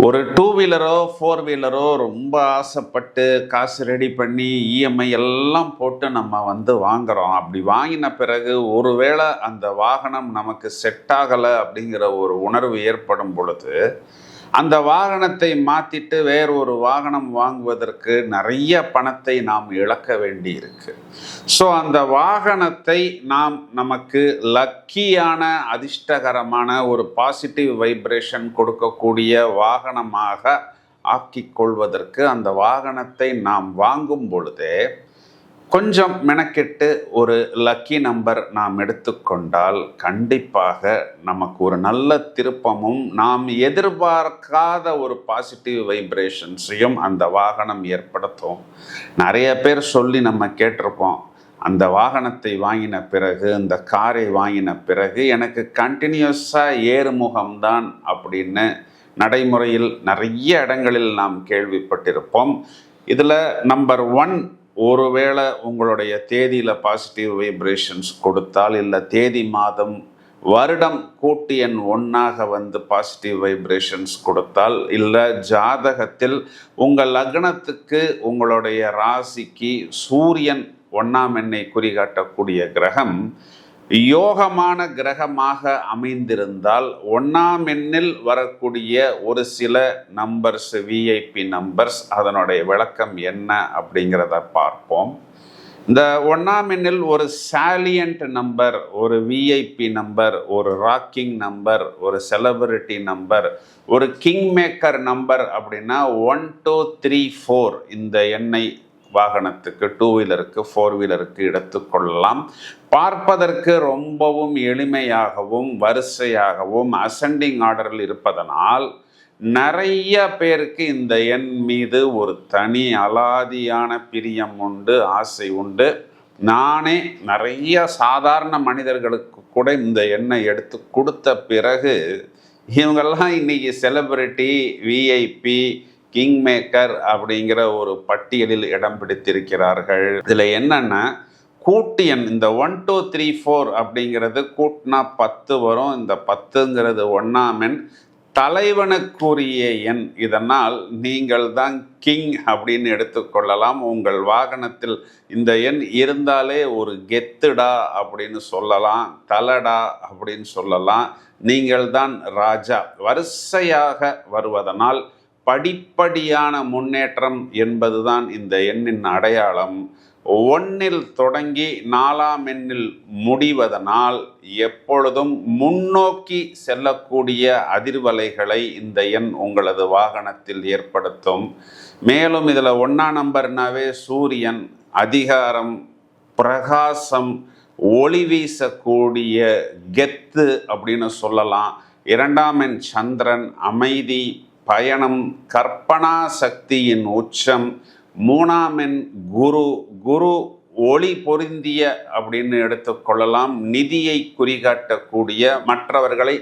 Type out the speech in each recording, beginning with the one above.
ஒரு two வீலரோ four வீலரோ ரொம்ப ஆசைப்பட்டு காசு ரெடி பண்ணி இஎம்ஐ எல்லாம் போட்டு நம்ம வாங்குகிறோம். அப்படி வாங்கின பிறகு ஒருவேளை அந்த வாகனம் நமக்கு செட் ஆகலை அப்படிங்கிற ஒரு உணர்வு ஏற்படும் பொழுது அந்த வாகனத்தை மாற்றிட்டு வேறு ஒரு வாகனம் வாங்குவதற்கு நிறைய பணத்தை நாம் இழக்க வேண்டி இருக்கு. ஸோ அந்த வாகனத்தை நமக்கு லக்கியான அதிர்ஷ்டகரமான ஒரு பாசிட்டிவ் வைப்ரேஷன் கொடுக்கக்கூடிய வாகனமாக ஆக்கிக்கொள்வதற்கு அந்த வாகனத்தை நாம் வாங்கும் பொழுதே கொஞ்சம் மெனக்கெட்டு ஒரு லக்கி நம்பர் நாம் எடுத்துக்கொண்டால் கண்டிப்பாக நமக்கு ஒரு நல்ல திருப்பமும் நாம் எதிர்பார்க்காத ஒரு பாசிட்டிவ் வைப்ரேஷன்ஸையும் அந்த வாகனம் ஏற்படுத்தும். நிறைய பேர் சொல்லி நம்ம கேட்டிருப்போம், அந்த வாகனத்தை வாங்கின பிறகு இந்த காரை வாங்கின பிறகு எனக்கு கண்டினியூஸாக ஏறுமுகம்தான் அப்படின்னு நடைமுறையில் நிறைய இடங்களில் நாம் கேள்விப்பட்டிருப்போம். இதில் நம்பர் 1, ஒருவேளை உங்களுடைய தேதியில் பாசிட்டிவ் வைப்ரேஷன்ஸ் கொடுத்தால், இல்லை தேதி மாதம் வருடம் கூட்டு எண் 1 பாசிட்டிவ் வைப்ரேஷன்ஸ் கொடுத்தால், இல்லை ஜாதகத்தில் உங்கள் லக்னத்துக்கு உங்களுடைய ராசிக்கு சூரியன் 1ஆம் எண்ணை குறிகாட்டக்கூடிய கிரகம் யோகமான கிரகமாக அமைந்திருந்தால் 1ஆம் எண்ணில் வரக்கூடிய ஒரு சில நம்பர்ஸ், விஐபி நம்பர்ஸ், அதனுடைய விளக்கம் என்ன அப்படிங்கிறத பார்ப்போம். இந்த 1ஆம் எண்ணில் ஒரு சாலியன்ட் நம்பர், ஒரு விஐபி நம்பர், ஒரு ராக்கிங் நம்பர், ஒரு செலிபிரிட்டி நம்பர், ஒரு கிங் மேக்கர் நம்பர் அப்படின்னா 1 2 3 4 இந்த எண்ணை வாகனத்துக்கு, டூ வீலருக்கு, ஃபோர் வீலருக்கு எடுத்துக்கொள்ளலாம். பார்ப்பதற்கு ரொம்பவும் எளிமையாகவும் வரிசையாகவும் அசெண்டிங் ஆர்டரில் இருப்பதனால் நிறைய பேருக்கு இந்த எண் மீது ஒரு தனி அலாதியான பிரியம் உண்டு, ஆசை உண்டு. நானே நிறைய சாதாரண மனிதர்களுக்கு கூட இந்த எண்ணை எடுத்து கொடுத்த பிறகு இவங்கெல்லாம் இன்னைக்கு செலிபிரிட்டி, விஐபி, கிங் மேக்கர் அப்படிங்கிற ஒரு பட்டியலில் இடம் பிடித்திருக்கிறார்கள். இதில் என்னன்னா கூட்டு எண், இந்த 1 2 3 4 அப்படிங்கிறது கூட்டினா 10 வரும். இந்த 10ங்கிறது 1ஆம் எண், தலைவனுக்குரிய எண். இதனால் நீங்கள் தான் கிங் அப்படின்னு எடுத்துக்கொள்ளலாம். உங்கள் வாகனத்தில் இந்த எண் இருந்தாலே ஒரு கெத்துடா அப்படின்னு சொல்லலாம், தலடா அப்படின்னு சொல்லலாம். நீங்கள் தான் ராஜா. வரிசையாக வருவதனால் படிப்படியான முன்னேற்றம் என்பதுதான் இந்த எண்ணின் அடையாளம். 1இல் தொடங்கி 4ஆம் எண்ணில் முடிவதனால் எப்பொழுதும் முன்னோக்கி செல்லக்கூடிய அதிர்வலைகளை இந்த எண் உங்களது வாகனத்தில் ஏற்படுத்தும். மேலும் இதில் 1ஆம் நம்பர்னாவே சூரியன், அதிகாரம், பிரகாசம், ஒளி வீசக்கூடிய கெத்து அப்படின்னு சொல்லலாம். 2ஆம் எண் சந்திரன், அமைதி, பயணம், கற்பனா சக்தியின் உச்சம். 3ஆம் எண் குரு ஒளி பொருந்திய அப்படின்னு எடுத்துக்கொள்ளலாம். நிதியை குறிகாட்டக்கூடிய, மற்றவர்களை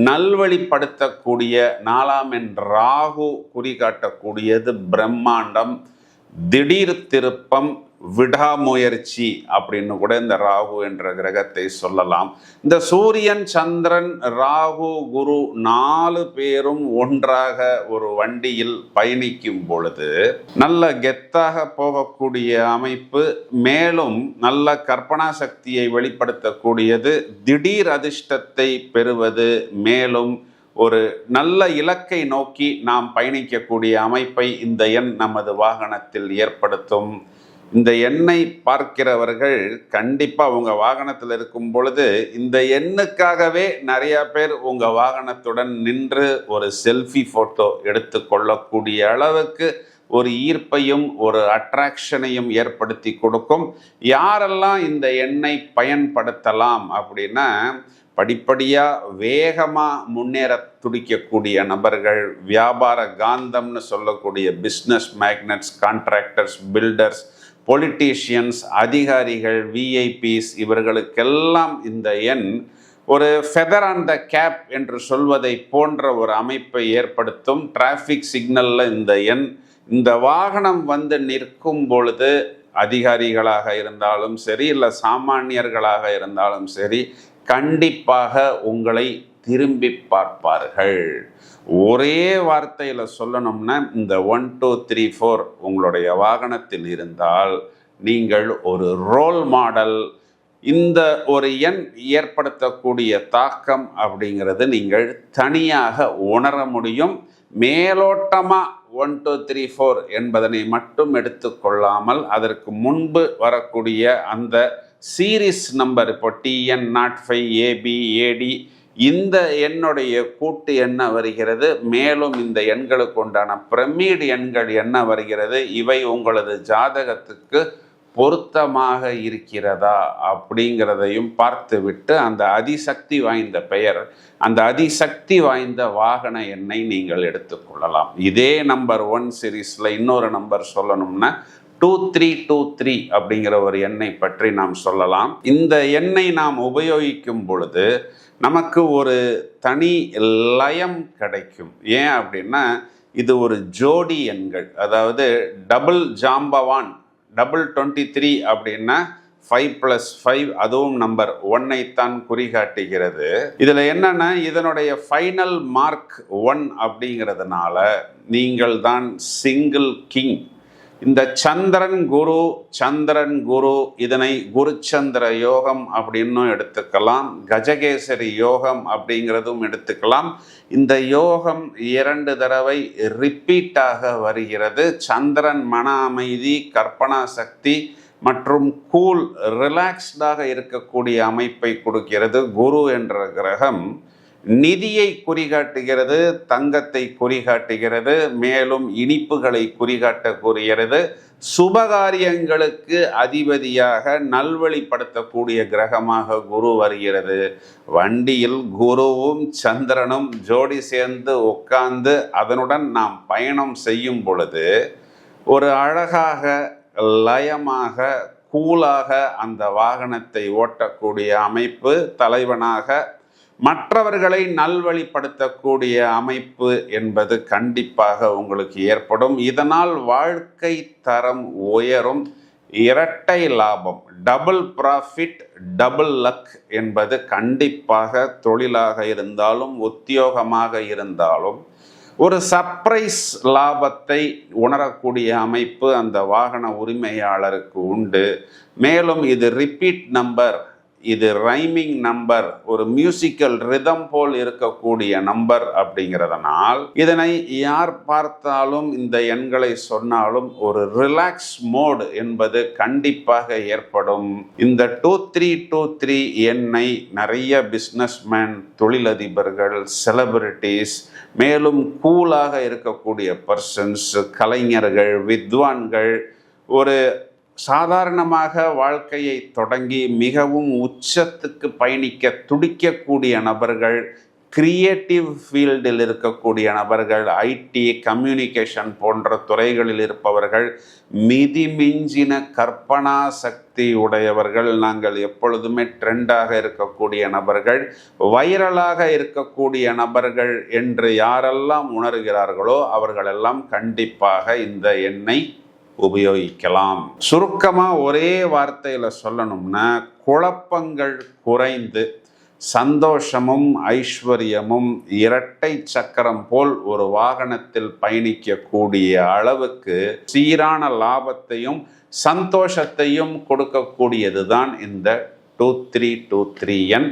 நல்வழிப்படுத்தக்கூடிய. 4ஆம் எண் ராகு குறிகாட்டக்கூடியது பிரம்மாண்டம், திடீர் திருப்பம், விடாமுயற்சி அப்படின்னு கூட இந்த ராகு என்ற கிரகத்தை சொல்லலாம். இந்த சூரியன், சந்திரன், ராகு, குரு 4 பேரும் ஒன்றாக ஒரு வண்டியில் பயணிக்கும் பொழுது நல்ல கெத்தாக போகக்கூடிய அமைப்பு. மேலும் நல்ல கற்பனா சக்தியை வெளிப்படுத்தக்கூடியது, திடீர் அதிர்ஷ்டத்தை பெறுவது, மேலும் ஒரு நல்ல இலக்கை நோக்கி நாம் பயணிக்கக்கூடிய அமைப்பை இந்த எண் நமது வாகனத்தில் ஏற்படுத்தும். இந்த எண்ணை பார்க்கிறவர்கள் கண்டிப்பாக உங்கள் வாகனத்தில் இருக்கும் பொழுது இந்த எண்ணுக்காகவே நிறைய பேர் உங்கள் வாகனத்துடன் நின்று ஒரு செல்ஃபி ஃபோட்டோ எடுத்துக்கொள்ளக்கூடிய அளவுக்கு ஒரு ஈர்ப்பையும் ஒரு அட்ராக்ஷனையும் ஏற்படுத்தி கொடுக்கும். யாரெல்லாம் இந்த எண்ணை பயன்படுத்தலாம் அப்படின்னா, படிப்படியாக வேகமாக முன்னேற துடிக்கக்கூடிய நபர்கள், வியாபார காந்தம்னு சொல்லக்கூடிய business magnets, contractors, builders, politicians, அதிகாரிகள், விஐபிஸ், இவர்களுக்கெல்லாம் இந்த எண் ஒரு ஃபெதர் ஆன் த கேப் என்று சொல்வதை போன்ற ஒரு அமைப்பை ஏற்படுத்தும். டிராஃபிக் சிக்னலில் இந்த எண், இந்த வாகனம் நிற்கும் பொழுது அதிகாரிகளாக இருந்தாலும் சரி, இல்லை சாமானியர்களாக இருந்தாலும் சரி, கண்டிப்பாக உங்களை திரும்பி பார்ப்பார்கள். ஒரே வார்த்தையில் சொல்லணும்னா, இந்த 1 2 3 4 உங்களுடைய வாகனத்தில் இருந்தால் நீங்கள் ஒரு ரோல் மாடல். இந்த ஒரு எண் ஏற்படுத்தக்கூடிய தாக்கம் அப்படிங்கிறது நீங்கள் தனியாக உணர முடியும். மேலோட்டமாக 1 2 3 4 என்பதனை மட்டும் எடுத்துக்கொள்ளாமல் அதற்கு முன்பு வரக்கூடிய அந்த சீரிஸ் நம்பர், இப்போ TN05AB AD, இந்த எண்ணுடைய கூட்டு என்ன வருகிறது, மேலும் இந்த எண்களுக்கு உண்டான பிரமிடு எண்கள் என்ன வருகிறது, இவை உங்களது ஜாதகத்துக்கு பொருத்தமாக இருக்கிறதா அப்படிங்கிறதையும் பார்த்துவிட்டு அந்த அதிசக்தி வாய்ந்த பெயர், அந்த அதிசக்தி வாய்ந்த வாகன எண்ணை நீங்கள் எடுத்துக்கொள்ளலாம். இதே நம்பர் 1 சீரீஸில் இன்னொரு நம்பர் சொல்லணும்னா 2323 அப்படிங்கிற ஒரு எண்ணை பற்றி நாம் சொல்லலாம். இந்த எண்ணை நாம் உபயோகிக்கும் பொழுது நமக்கு ஒரு தனி லயம் கிடைக்கும். ஏன் அப்படின்னா, இது ஒரு ஜோடி எண்கள், அதாவது டபுள் ஜாம்பவான். 23 அப்படின்னா 5+5, அதுவும் நம்பர் 1ஐத்தான் குறிகாட்டுகிறது. இதில் என்னன்னா, இதனுடைய ஃபைனல் மார்க் 1 அப்படிங்கிறதுனால நீங்கள் தான் சிங்கிள் கிங். இந்த சந்திரன் குரு, இதனை குருச்சந்திர யோகம் அப்படின்னும் எடுத்துக்கலாம், கஜகேசரி யோகம் அப்படிங்கிறதும் எடுத்துக்கலாம். இந்த யோகம் 2 தடவை ரிப்பீட்டாக வருகிறது. சந்திரன் மன அமைதி, கற்பனா சக்தி மற்றும் கூல், ரிலாக்ஸ்டாக இருக்கக்கூடிய அமைப்பை கொடுக்கிறது. குரு என்ற கிரகம் நிதியை குறிகாட்டுகிறது, தங்கத்தை குறிகாட்டுகிறது, மேலும் இனிப்புகளை குறிகாட்டக்கூடியது. சுபகாரியங்களுக்கு அதிபதியாக நல்வழிப்படுத்தக்கூடிய கிரகமாக குரு வருகிறது. வண்டியில் குருவும் சந்திரனும் ஜோடி சேர்ந்து உட்கார்ந்து அதனுடன் நாம் பயணம் செய்யும் பொழுது ஒரு அழகாக, லயமாக, கூலாக அந்த வாகனத்தை ஓட்டக்கூடிய அமைப்பு, தலைவனாக மற்றவர்களை நல்வழிப்படுத்தக்கூடிய அமைப்பு என்பது கண்டிப்பாக உங்களுக்கு ஏற்படும். இதனால் வாழ்க்கை தரம் உயரும். இரட்டை லாபம், டபுள் ப்ராஃபிட், டபுள் லக் என்பது கண்டிப்பாக தொழிலாக இருந்தாலும் உத்தியோகமாக இருந்தாலும் ஒரு சர்ப்ரைஸ் லாபத்தை உணரக்கூடிய அமைப்பு அந்த வாகன உரிமையாளருக்கு உண்டு. மேலும் இது ரிப்பீட் நம்பர், இது ரைமிங் நம்பர், ஒரு மியூசிக்கல் ரிதம் போல் இருக்கக்கூடிய நம்பர் அப்படிங்கிறதுனால் இதனை யார் பார்த்தாலும் இந்த எண்களை சொன்னாலும் ஒரு ரிலாக்ஸ் மோடு என்பது கண்டிப்பாக ஏற்படும். இந்த 2323 எண்ணை நிறைய பிஸ்னஸ்மேன், தொழிலதிபர்கள், செலிபிரிட்டிஸ், மேலும் கூலாக இருக்கக்கூடிய பர்சன்ஸ், கலைஞர்கள், வித்வான்கள், ஒரு சாதாரணமாக வாழ்க்கையை தொடங்கி மிகவும் உச்சத்துக்கு பயணிக்க துடிக்கக்கூடிய நபர்கள், கிரியேட்டிவ் ஃபீல்டில் இருக்கக்கூடிய நபர்கள், ஐடி, கம்யூனிகேஷன் போன்ற துறைகளில் இருப்பவர்கள், மிதிமிஞ்சின கற்பனா சக்தி உடையவர்கள், நாங்கள் எப்பொழுதுமே ட்ரெண்டாக இருக்கக்கூடிய நபர்கள், வைரலாக இருக்கக்கூடிய நபர்கள் என்று யாரெல்லாம் உணர்கிறார்களோ அவர்களெல்லாம் கண்டிப்பாக இந்த எண்ணை உபயோகிக்கலாம். சுருக்கமாக ஒரே வார்த்தையில் சொல்லணும்னா, குழப்பங்கள் குறைந்து சந்தோஷமும் ஐஸ்வர்யமும் இரட்டை சக்கரம் போல் ஒரு வாகனத்தில் பயணிக்கக்கூடிய அளவுக்கு சீரான லாபத்தையும் சந்தோஷத்தையும் கொடுக்கக்கூடியது தான் இந்த 2323 எண்.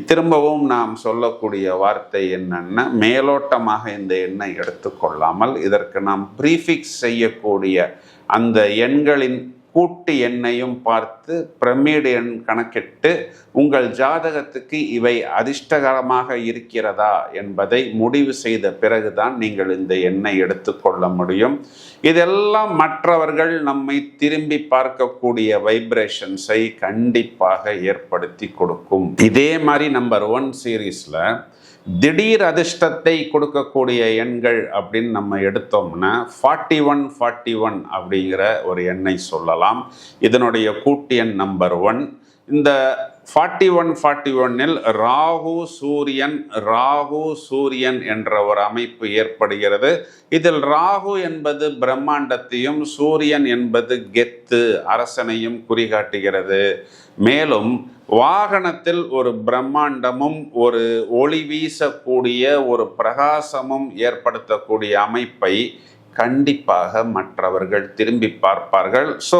திரும்பவும் நாம் சொல்லக்கூடிய வார்த்தை என்னன்னா, மேலோட்டமாக இந்த எண்ணை எடுத்துக்கொள்ளாமல் இதற்கு நாம் ப்ரீஃபிக்ஸ் செய்யக்கூடிய அந்த எண்களின் கூட்டு எண்ணையும் பார்த்து பிரமிடு எண் கணக்கிட்டு உங்கள் ஜாதகத்துக்கு இவை அதிர்ஷ்டகரமாக இருக்கிறதா என்பதை முடிவு செய்த பிறகுதான் நீங்கள் இந்த எண்ணை எடுத்துக்கொள்ள முடியும். இதெல்லாம் மற்றவர்கள் நம்மை திரும்பி பார்க்கக்கூடிய வைப்ரேஷன்ஸை கண்டிப்பாக ஏற்படுத்தி கொடுக்கும். இதே மாதிரி நம்பர் 1 சீரீஸில் திடீர் அதிர்ஷ்டத்தை கொடுக்கக்கூடிய எண்கள் அப்படின்னு நம்ம எடுத்தோம்னா 4141 அப்படிங்கிற ஒரு எண்ணை சொல்லலாம். இதனுடைய கூட்டு எண் நம்பர் 1. இந்த 4141இல் ராகு சூரியன் என்ற ஒரு அமைப்பு ஏற்படுகிறது. இதில் ராகு என்பது பிரம்மாண்டத்தையும் சூரியன் என்பது கெத்து அரசனையும் குறிகாட்டுகிறது. மேலும் வாகனத்தில் ஒரு பிரம்மாண்டமும் ஒரு ஒளி வீசக்கூடிய ஒரு பிரகாசமும் ஏற்படுத்தக்கூடிய அமைப்பை கண்டிப்பாக மற்றவர்கள் திரும்பி பார்ப்பார்கள். ஸோ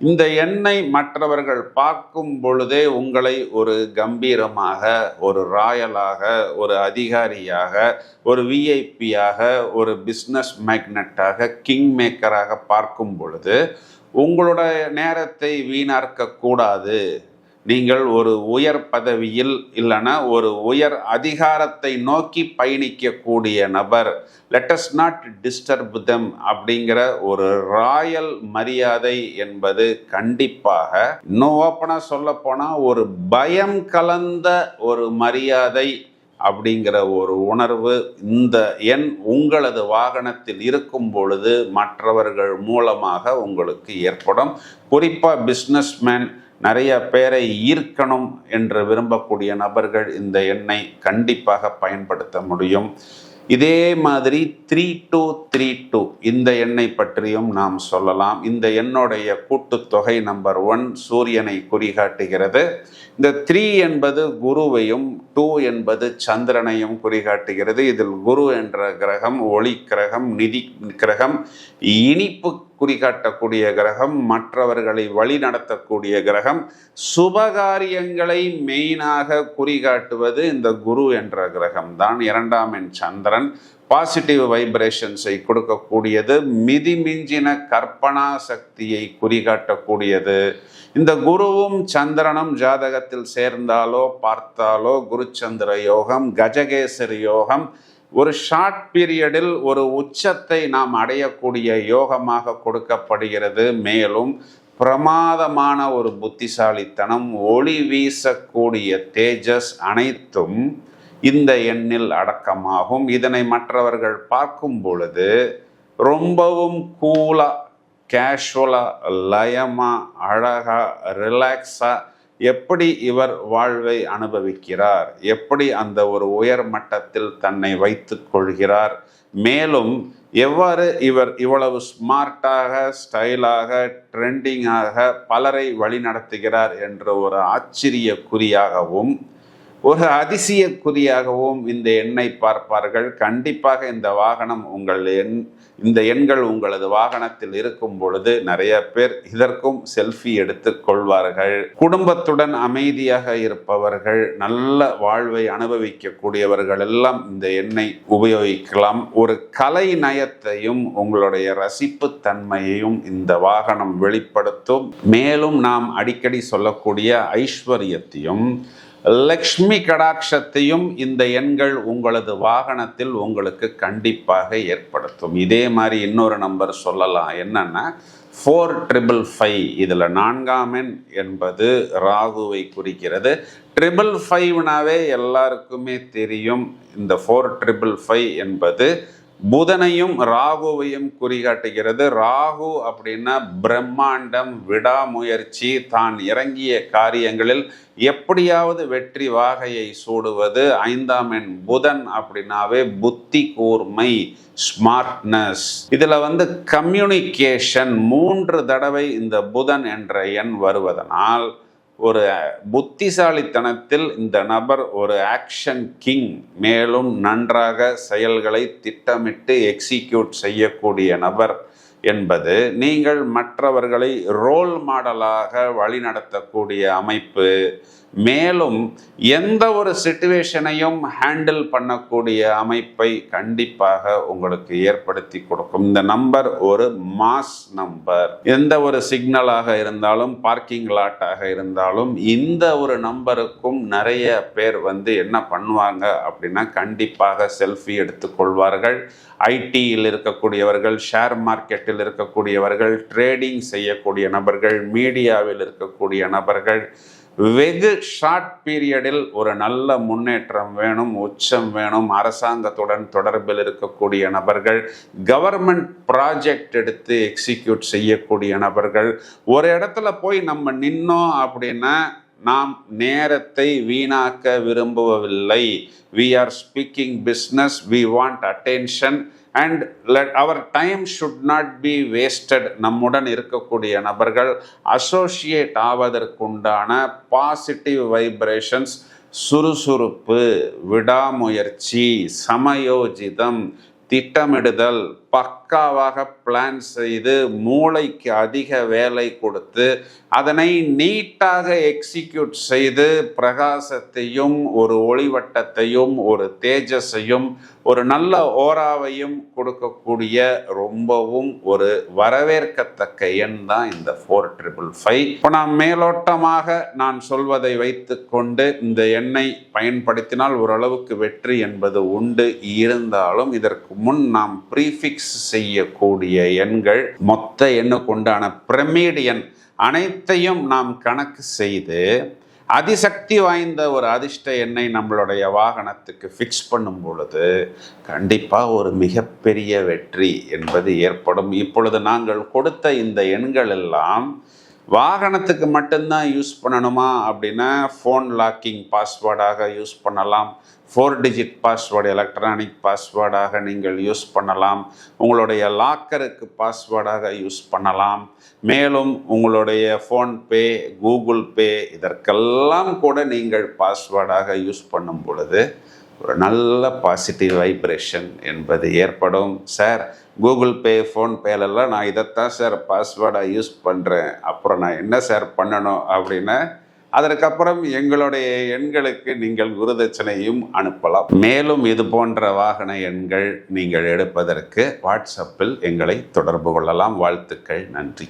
இந்த எண்ணை மற்றவர்கள் பார்க்கும் பொழுதே உங்களை ஒரு கம்பீரமாக, ஒரு ராயலாக, ஒரு அதிகாரியாக, ஒரு விஐபியாக, ஒரு பிஸ்னஸ் மேக்னட்டாக, கிங் மேக்கராக பார்க்கும் பொழுது உங்களுடைய நேரத்தை வீணாக்க கூடாது. நீங்கள் ஒரு உயர் பதவியில் இல்லைன்னா ஒரு உயர் அதிகாரத்தை நோக்கி பயணிக்கக்கூடிய நபர். Let us not disturb them அப்படிங்கிற ஒரு ராயல் மரியாதை என்பது கண்டிப்பாக, இன்னும் ஓப்பனாக சொல்ல போனால் ஒரு பயம் கலந்த ஒரு மரியாதை அப்படிங்கிற ஒரு உணர்வு இந்த எண் உங்களது வாகனத்தில் இருக்கும் பொழுது மற்றவர்கள் மூலமாக உங்களுக்கு ஏற்படும். குறிப்பாக பிஸ்னஸ்மேன், நிறைய பேரை ஈர்க்கணும் என்று விரும்பக்கூடிய நபர்கள் இந்த எண்ணை கண்டிப்பாக பயன்படுத்த முடியும். இதே மாதிரி 3232 இந்த எண்ணை பற்றியும் நாம் சொல்லலாம். இந்த எண்ணுடைய கூட்டுத்தொகை நம்பர் 1 சூரியனை குறிகாட்டுகிறது. இந்த 3 என்பது குருவையும் 2 என்பது சந்திரனையும் குறிகாட்டுகிறது. இதில் குரு என்ற கிரகம் ஒளி கிரகம், நிதி கிரகம், இனிப்பு குறிகாட்டக்கூடிய கிரகம், மற்றவர்களை வழி நடத்தக்கூடிய கிரகம், சுபகாரியங்களை மெயினாக குறிகாட்டுவது இந்த குரு என்ற கிரகம் தான். 2ஆம் எண் சந்திரன் பாசிட்டிவ் வைப்ரேஷன்ஸை கொடுக்கக்கூடியது, மிதிமிஞ்சின கற்பனா சக்தியை குறிகாட்டக்கூடியது. இந்த குருவும் சந்திரனும் ஜாதகத்தில் சேர்ந்தாலோ பார்த்தாலோ குருச்சந்திர யோகம், கஜகேசரி யோகம், ஒரு ஷார்ட் பீரியடில் ஒரு உச்சத்தை நாம் அடையக்கூடிய யோகமாக கொடுக்கப்படுகிறது. மேலும் பிரமாதமான ஒரு புத்திசாலித்தனம், ஒளி வீசக்கூடிய தேஜஸ் அனைத்தும் இந்த எண்ணில் அடக்கமாகும். இதனை மற்றவர்கள் பார்க்கும் பொழுது ரொம்பவும் கூலா, கேஷுவலா, லயமா, அழகா, ரிலாக்ஸா எப்படி இவர் வாழ்வை அனுபவிக்கிறார், எப்படி அந்த ஒரு உயர் மட்டத்தில் தன்னை வைத்து கொள்கிறார், மேலும் எவ்வாறு இவர் இவ்வளவு ஸ்மார்ட்டாக, ஸ்டைலாக, ட்ரெண்டிங்காக பலரை வழிநடத்துகிறார் என்ற ஒரு ஆச்சரியக்குறியாகவும் ஒரு அதிசயக்குறியாகவும் இந்த எண்ணை பார்ப்பார்கள். கண்டிப்பாக இந்த வாகனம் இந்த எண்கள் உங்களது வாகனத்தில் இருக்கும் பொழுது நிறைய பேர் இதற்கும் செல்ஃபி எடுத்து கொள்வார்கள். குடும்பத்துடன் அமைதியாக இருப்பவர்கள், நல்ல வாழ்வை அனுபவிக்கக்கூடியவர்கள் எல்லாம் இந்த எண்ணை உபயோகிக்கலாம். ஒரு கலை நயத்தையும் உங்களுடைய ரசிப்பு தன்மையையும் இந்த வாகனம் வெளிப்படுத்தும். மேலும் நாம் அடிக்கடி சொல்லக்கூடிய ஐஸ்வர்யத்தையும் லக்ஷ்மி கடாட்சத்தையும் இந்த எண்கள் உங்களது வாகனத்தில் உங்களுக்கு கண்டிப்பாக ஏற்படுத்தும். இதே மாதிரி இன்னொரு நம்பர் சொல்லலாம், என்னன்னா 4555. இதில் 4ஆம் எண் என்பது ராகுவை குறிக்கிறது. 555னாவே எல்லாருக்குமே தெரியும். இந்த 4555 என்பது புதனையும் ராகுவையும் குறிகாட்டுகிறது. ராகு அப்படின்னா பிரம்மாண்டம், விடாமுயற்சி, தான் இறங்கிய காரியங்களில் எப்படியாவது வெற்றி வாகையை சூடுவது. 5ஆம் எண் புதன் அப்படின்னாவே புத்தி கூர்மை, ஸ்மார்ட்னஸ். இதில் கம்யூனிகேஷன் 3 தடவை இந்த புதன் என்ற எண் வருவதனால் ஒரு புத்திசாலித்தனத்தில் இந்த நபர் ஒரு ஆக்ஷன் கிங். மேலும் நன்றாக செயல்களை திட்டமிட்டு எக்ஸிக்யூட் செய்யக்கூடிய நபர் என்பது நீங்கள் மற்றவர்களை ரோல் மாடலாக வழிநடத்தக்கூடிய அமைப்பு. மேலும் எந்த ஒரு சிச்சுவேஷனையும் ஹேண்டில் பண்ணக்கூடிய அமைப்பை கண்டிப்பாக உங்களுக்கு ஏற்படுத்தி கொடுக்கும். இந்த நம்பர் ஒரு மாஸ் நம்பர். எந்த ஒரு சிக்னலாக இருந்தாலும், பார்க்கிங் லாட்டாக இருந்தாலும், இந்த ஒரு நம்பருக்கும் நிறைய பேர் என்ன பண்ணுவாங்க அப்படின்னா கண்டிப்பாக செல்ஃபி எடுத்துக்கொள்வார்கள். ஐடியில் இருக்கக்கூடியவர்கள், ஷேர் மார்க்கெட்டில் இருக்கக்கூடியவர்கள், ட்ரேடிங் செய்யக்கூடிய நபர்கள், மீடியாவில் இருக்கக்கூடிய நபர்கள், வெகு ஷார்ட் பீரியடில் ஒரு நல்ல முன்னேற்றம் வேணும், உச்சம் வேணும், அரசாங்கத்துடன் தொடர்பில் இருக்கக்கூடிய நபர்கள், கவர்மெண்ட் ப்ராஜெக்ட் எடுத்து எக்ஸிக்யூட் செய்யக்கூடிய நபர்கள், ஒரு இடத்துல போய் நம்ம நின்னோம் அப்படின்னா நாம் நேரத்தை வீணாக்க விரும்புவதில்லை. We are speaking business, we want attention and our time should not be wasted. நம்முடன் இருக்கக்கூடிய நபர்கள் அசோசியேட் ஆவதற்குண்டான பாசிட்டிவ் வைப்ரேஷன்ஸ், சுறுசுறுப்பு, விடாமுயற்சி, சமயோஜிதம், திட்டமிடுதல், பக்காவாக பிளான் செய்து மூளைக்கு அதிக வேலை கொடுத்து அதனை நீட்டாக எக்ஸிக்யூட் செய்து பிரகாசத்தையும் ஒரு ஒளிவட்டத்தையும் ஒரு தேஜஸையும் ஒரு நல்ல ஓராவையும் கொடுக்கக்கூடிய ரொம்பவும் ஒரு வரவேற்கத்தக்க எண் தான் இந்த 4555. இப்போ நான் மேலோட்டமாக நான் சொல்வதை வைத்துக்கொண்டு இந்த எண்ணை பயன்படுத்தினால் ஓரளவுக்கு வெற்றி என்பது உண்டு. இருந்தாலும் இதற்கு முன் நாம் ப்ரீஃபிக்ஸ் செய்யக்கூடிய எண்கள் மொத்த எண்ணுக்கு உண்டான பிரமிட் எண் அனைத்தையும் நாம் கணக்கு செய்து அதிசக்தி வாய்ந்த ஒரு அதிர்ஷ்ட எண்ணை நம்மளுடைய வாகனத்துக்கு ஃபிக்ஸ் பண்ணும் பொழுது கண்டிப்பாக ஒரு மிகப்பெரிய வெற்றி என்பது ஏற்படும். இப்பொழுது நாங்கள் கொடுத்த இந்த எண்கள் எல்லாம் வாகனத்துக்கு மட்டும்தான் யூஸ் பண்ணணுமா அப்படின்னா ஃபோன் லாக்கிங் பாஸ்வேர்டாக யூஸ் பண்ணலாம், 4 டிஜிட் பாஸ்வேர்டு எலக்ட்ரானிக் பாஸ்வேர்டாக நீங்கள் யூஸ் பண்ணலாம், உங்களுடைய லாக்கருக்கு பாஸ்வேர்டாக யூஸ் பண்ணலாம், மேலும் உங்களுடைய ஃபோன்பே, கூகுள் பே இதற்கெல்லாம் கூட நீங்கள் பாஸ்வேர்டாக யூஸ் பண்ணும் பொழுது ஒரு நல்ல பாசிட்டிவ் வைப்ரேஷன் என்பது ஏற்படும். சார் கூகுள் பே, ஃபோன்பேலெல்லாம் நான் இதைத்தான் சார் பாஸ்வேர்டாக யூஸ் பண்ணுறேன், அப்புறம் நான் என்ன சார் பண்ணணும் அப்படின்னா அதற்கப்புறம் எங்களுடைய எண்களுக்கு நீங்கள் குருதட்சணையும் அனுப்பலாம். மேலும் இது போன்ற வாகன எண்கள் நீங்கள் எடுப்பதற்கு வாட்ஸ்அப்பில் எங்களை தொடர்பு கொள்ளலாம். வாழ்த்துக்கள். நன்றி.